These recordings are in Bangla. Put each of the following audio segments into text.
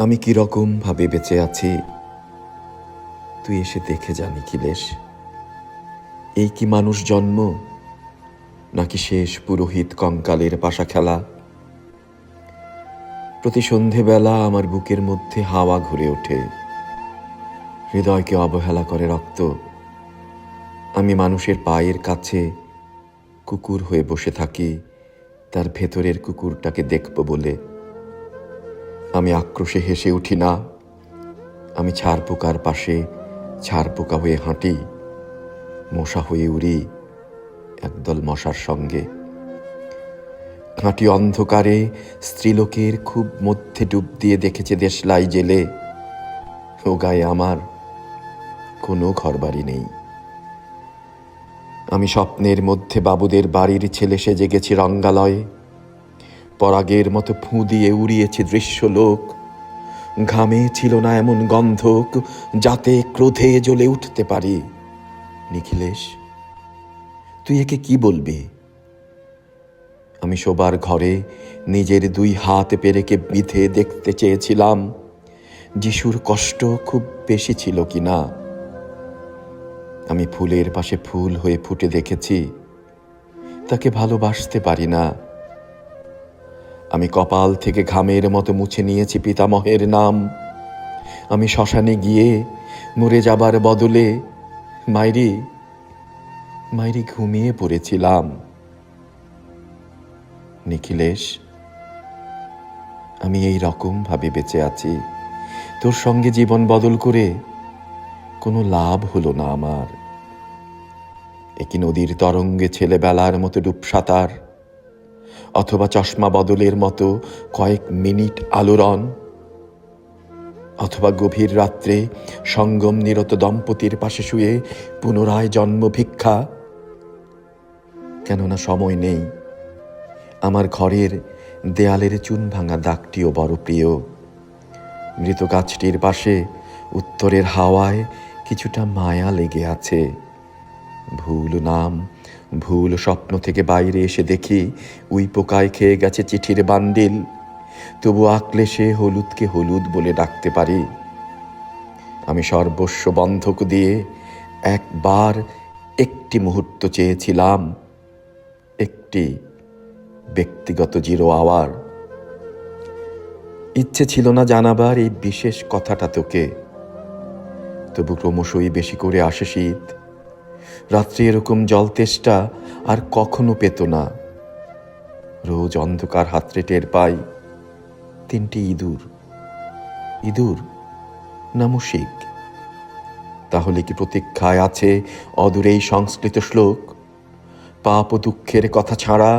আমি কিরকম ভাবে বেঁচে আছি তুই এসে দেখে যা নিখিলেশ। এই কি মানুষ জন্ম, নাকি শেষ পুরোহিত কঙ্কালের পাশা খেলা? প্রতি সন্ধেবেলা আমার বুকের মধ্যে হাওয়া ঘুরে ওঠে, হৃদয়কে অবহেলা করে রক্ত। আমি মানুষের পায়ের কাছে কুকুর হয়ে বসে থাকি তার ভেতরের কুকুরটাকে দেখব বলে। আমি আক্রোশে হেসে উঠি না, আমি ছাড় পোকার পাশে ছাড় পোকা হয়ে হাঁটি, মশা হয়ে উড়ি একদল মশার সঙ্গে। হাঁটি অন্ধকারে, স্ত্রীলোকের খুব মধ্যে ডুব দিয়ে দেখেছে দেশলাই জেলে। ও গায়ে আমার কোনো ঘরবাড়ি নেই। আমি স্বপ্নের মধ্যে বাবুদের বাড়ির ছেলে সেজে গেছি রঙ্গালয়ে। পরাগের মতো ফুঁ দিয়ে উড়িয়েছে দৃশ্যলোক। ঘামে ছিল না এমন গন্ধক যাতে ক্রোধে জ্বলে উঠতে পারি। নিখিলেশ, তুই একে কি বলবি? আমি শোবার ঘরে নিজের দুই হাত পেরেকে বিধে দেখতে চেয়েছিলাম যিশুর কষ্ট খুব বেশি ছিল কিনা। আমি ফুলের পাশে ফুল হয়ে ফুটে দেখেছি, তাকে ভালোবাসতে পারি না। আমি কপাল থেকে ঘামের মতো মুছে নিয়েছি পিতামহের নাম। আমি শ্মশানে গিয়ে মরে যাবার বদলে মাইরি মাইরি ঘুমিয়ে পড়েছিলাম। নিখিলেশ, আমি এই রকম ভাবে বেঁচে আছি, তোর সঙ্গে জীবন বদল করে কোনো লাভ হলো না আমার। একই নদীর তরঙ্গে ছেলেবেলার মতো ডুব সাঁতার, অথবা চশমা বদলের মতো কয়েক মিনিট আলোড়ন, অথবা গভীর রাত্রে সঙ্গম নিরত দম্পতির পাশে শুয়ে পুনরায় জন্ম ভিক্ষা। কেননা সময় নেই। আমার ঘরের দেয়ালের চুন ভাঙা দাগটিও বড় প্রিয়। মৃত গাছটির পাশে উত্তরের হাওয়ায় কিছুটা মায়া লেগে আছে। ভুল নাম, ভুল স্বপ্ন থেকে বাইরে এসে দেখি উই পোকায় খেয়ে গেছে চিঠির বান্ডিল। তবু আঁকলে সে হলুদকে হলুদ বলে ডাকতে পারি। আমি সর্বস্ব বন্ধক দিয়ে একবার একটি মুহূর্ত চেয়েছিলাম, একটি ব্যক্তিগত 0 আওয়ার। ইচ্ছে ছিল না জানাবার এই বিশেষ কথাটা তোকে। তবু ক্রমশই বেশি করে আসে শীত। রাত্রি এরকম জলতেষ্টা আর কখনো পেত না। রোজ অন্ধকার হাতড়ে টের পাই 3টি ইঁদুর। ইঁদুর না মুশিক? তাহলে কি প্রতীক্ষায় আছে অদূরেই সংস্কৃত শ্লোক? পাপ ও দুঃখের কথা ছাড়া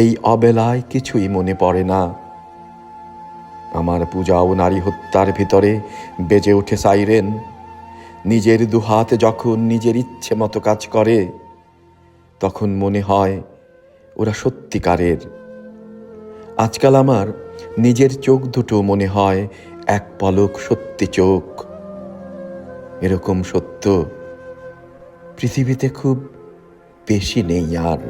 এই অবেলায় কিছুই মনে পড়ে না। আমার পূজা ও নারী হত্যার ভিতরে বেজে ওঠে সাইরেন। নিজের দুহাত যখন নিজের ইচ্ছে মতো কাজ করে, তখন মনে হয় ওরা সত্যিকারের। আজকাল আমার নিজের চোখ দুটো মনে হয় এক পলক সত্যি চোখ। এরকম সত্য পৃথিবীতে খুব বেশি নেই আর।